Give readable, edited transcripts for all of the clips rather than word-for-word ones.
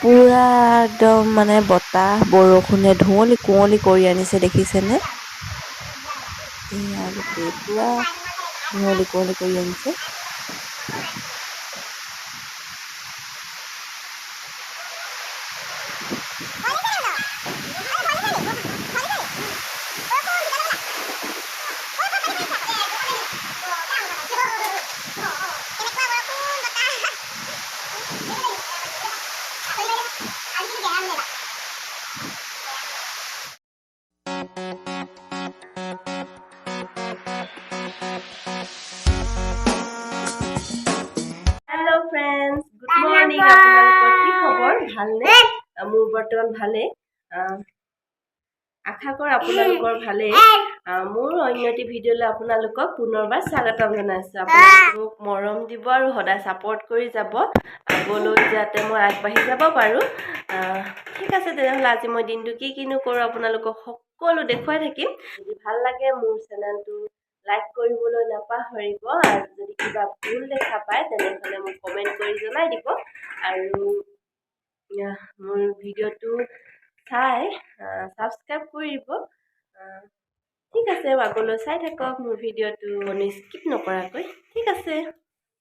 পুৰা একদম মানে বতাহ বৰষুণে ধুঁৱলি কুঁৱলি কৰি আনিছে দেখিছেনে? এয়া গোটেই পুৰা ধুঁৱলি কুঁৱলি কৰি আনিছে। Hello friends, good morning. আপোনালোকৰ কি খবৰ? ভালনে? মোৰ বৰ্তমান ভালে। আশা কৰোঁ আপোনালোকৰ ভালে। মোৰ অন্য এটি ভিডিঅ'লৈ আপোনালোকক পুনৰবাৰ স্বাগতম জনাইছোঁ। আপোনালোকে মোক মৰম দিব আৰু সদায় ছাপোৰ্ট কৰি যাব, আগলৈ যাতে মই আগবাঢ়ি যাব পাৰোঁ। ঠিক আছে তেনেহ'লে আজি মই দিনটো কিনো কৰোঁ আপোনালোকক সকলো দেখুৱাই থাকিম। যদি ভাল লাগে মোৰ চেনেলটো লাইক কৰিবলৈ নাপাহৰিব, আৰু যদি কিবা ভুল দেখা পায় তেনেহ'লে মোক কমেণ্ট কৰি জনাই দিব। আৰু মোৰ ভিডিঅ'টো চাই ছাবস্ক্ৰাইব কৰিব। ঠিক আছে, আগলৈ চাই থাকক মোৰ ভিডিঅ'টো স্কিপ নকৰাকৈ। ঠিক আছে,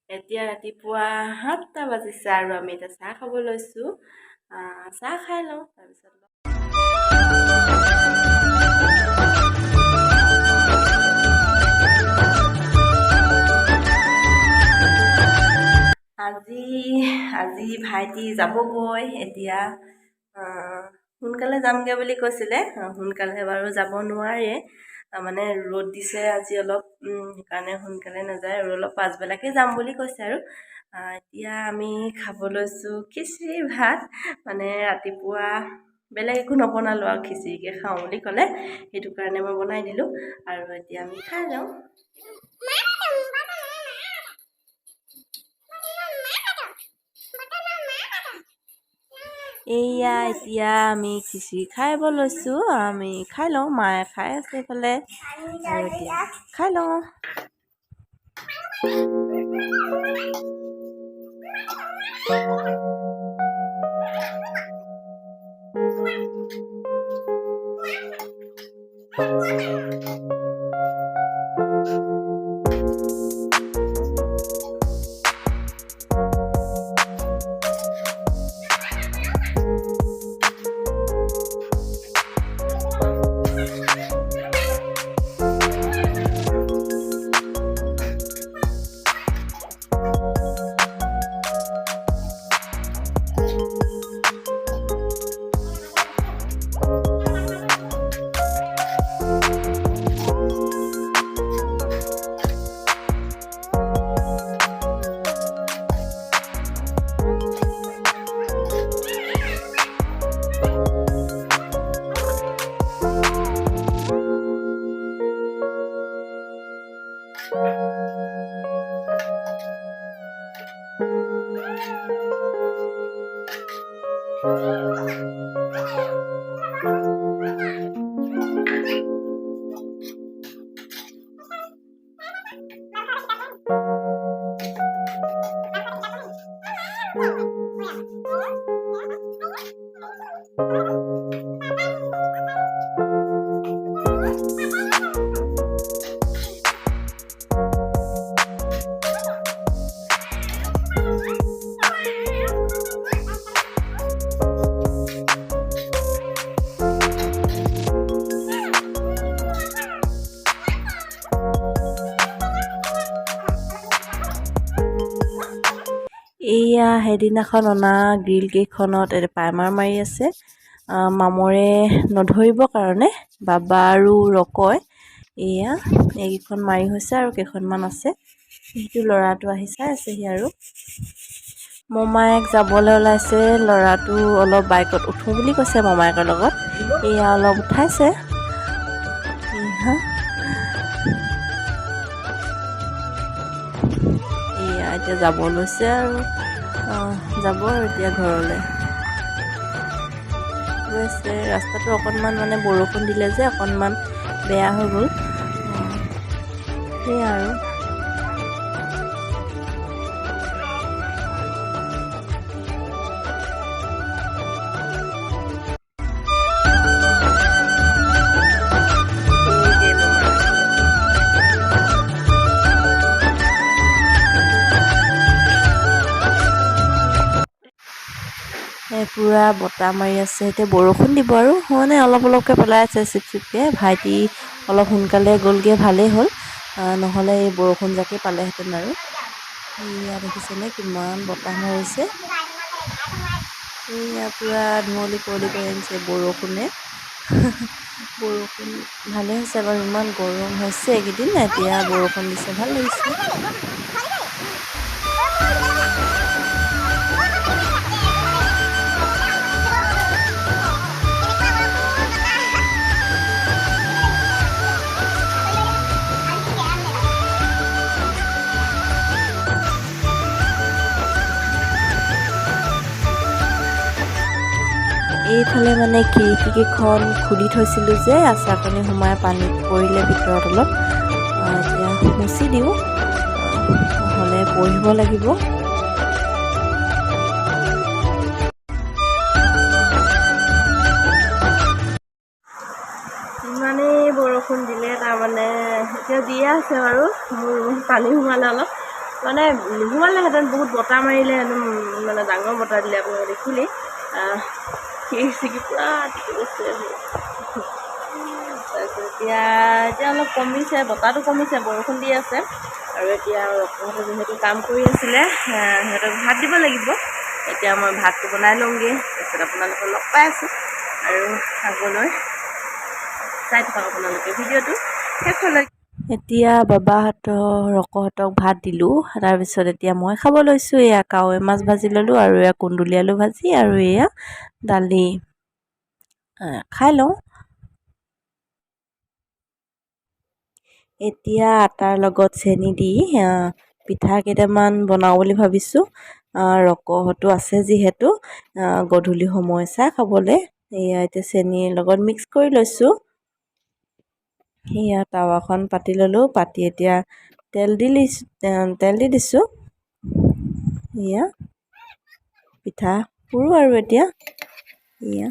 এতিয়া ৰাতিপুৱা 7টা বাজিছে আৰু আমি এতিয়া চাহ খাব লৈছোঁ। চাহ খাই লওঁ, তাৰপিছত আজি ভাইটি যাবগৈ এতিয়া। সোনকালে যামগৈ বুলি কৈছিলে, সোনকালে বাৰু যাব নোৱাৰে, মানে ৰ'দ দিছে আজি অলপ, সেইকাৰণে সোনকালে নাযায় আৰু অলপ পাছবেলাকে যাম বুলি কৈছে। আৰু এতিয়া আমি খাব লৈছোঁ খিচিৰি ভাত, মানে ৰাতিপুৱা বেলেগ একো নবনালোঁ আৰু খিচিৰিকে খাওঁ বুলি ক'লে, সেইটো কাৰণে মই বনাই দিলোঁ আৰু এতিয়া আমি খাই যাওঁ। এয়া এতিয়া আমি খিচিৰি খাই লৈছোঁ, আমি খাই লওঁ, মায়ে খাই আছে এইফালে, আৰু এতিয়া খাই লওঁ। এয়া সেইদিনাখন অনা গ্ৰিল কেইখনত প্ৰাইমাৰ মাৰি আছে, মামৰে নধৰিবৰ কাৰণে। বাবা আৰু ৰকয় এয়া এইকেইখন মাৰি হৈছে আৰু কেইখনমান আছে। সেইটো ল'ৰাটো আহি চাই আছেহি আৰু মমায়েক যাবলৈ ওলাইছে। ল'ৰাটো অলপ বাইকত উঠো বুলি কৈছে মমায়েকৰ লগত, এয়া অলপ উঠাইছে। এয়া এতিয়া যাব লৈছে আৰু যাব আৰু এতিয়া ঘৰলৈ গৈছে। ৰাস্তাটো অকণমান মানে বৰষুণ দিলে যে অকণমান বেয়া হৈ গ'ল, সেয়া আৰু পূৰা বতাহ মাৰি আছে। এতিয়া বৰষুণ দিব আৰু মানে অলপ অলপকৈ পেলাই আছে চিপ চিপকৈ। ভাইটি অলপ সোনকালে গ'লগৈ, ভালেই হ'ল, নহ'লে এই বৰষুণ জাকে পালেহেঁতেন আৰু। এয়া দেখিছেনে কিমান বতাহ মাৰিছে। এয়া পূৰা ধুঁৱলি কুঁৱলি কৰি আনিছে বৰষুণে। বৰষুণ ভালে হৈছে বাৰু, ইমান গৰম হৈছে এইকেইদিন, এতিয়া বৰষুণ দিছে ভাল লাগিছে। এইফালে মানে খিৰিকীকেইখন খুলি থৈছিলোঁ যে, আচাৰকণী সোমাই পানীত পৰিলে ভিতৰত অলপ, এতিয়া মুচি দিওঁ, নহ'লে পঢ়িব লাগিব। ইমানেই বৰষুণ দিলে, তাৰমানে এতিয়া দিয়ে আছে বাৰু, মোৰ পানী সোমালে অলপ, মানে নোসোমালেহেঁতেন, বহুত বতাহ মাৰিলে, একদম মানে ডাঙৰ বতাহ দিলে, আপোনালোকে দেখিলেই। খিৰিকী পূৰা তিতি গৈছে। তাৰপিছত এতিয়া অলপ কমিছে, বতাহটো কমিছে, বৰষুণ দি আছে। আৰু এতিয়া ৰকহঁতে যিহেতু কাম কৰি আছিলে, সিহঁতক ভাত দিব লাগিব। এতিয়া মই ভাতটো বনাই লওঁগৈ, তাৰপিছত আপোনালোকক লগ পাই আছোঁ। আৰু আগলৈ চাই থাকক আপোনালোকে ভিডিঅ'টো শেষলৈ। এতিয়া বাবাহঁতৰ ৰকহঁতক ভাত দিলোঁ, তাৰপিছত এতিয়া মই খাব লৈছোঁ। এয়া কাৱৈ মাছ ভাজি ল'লোঁ, আৰু এয়া কুন্দুলি আলু ভাজি, আৰু এয়া দালি। খাই লওঁ। এতিয়া আটাৰ লগত চেনি দি পিঠা কেইটামান বনাওঁ বুলি ভাবিছোঁ। ৰকহঁতো আছে যিহেতু, গধূলি সময় চাই খাবলৈ। এয়া এতিয়া চেনিৰ লগত মিক্স কৰি লৈছোঁ। সেয়া টাৱাখন পাতি ল'লোঁ, পাতি এতিয়া তেল দি দিছোঁ। এয়া পিঠা পুৰোঁ আৰু এতিয়া এয়া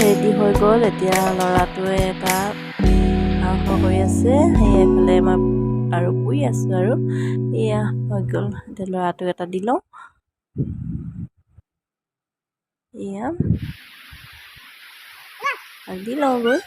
ৰেডি হৈ গ'ল। এতিয়া ল'ৰাটোৱে এটা হাঁহ কৰি আছে, সেইফালে মই আৰু শুই আছোঁ আৰু। এয়া হৈ গ'ল, এতিয়া ল'ৰাটোক এটা দি লওঁ। এয়া দি লওঁগৈ।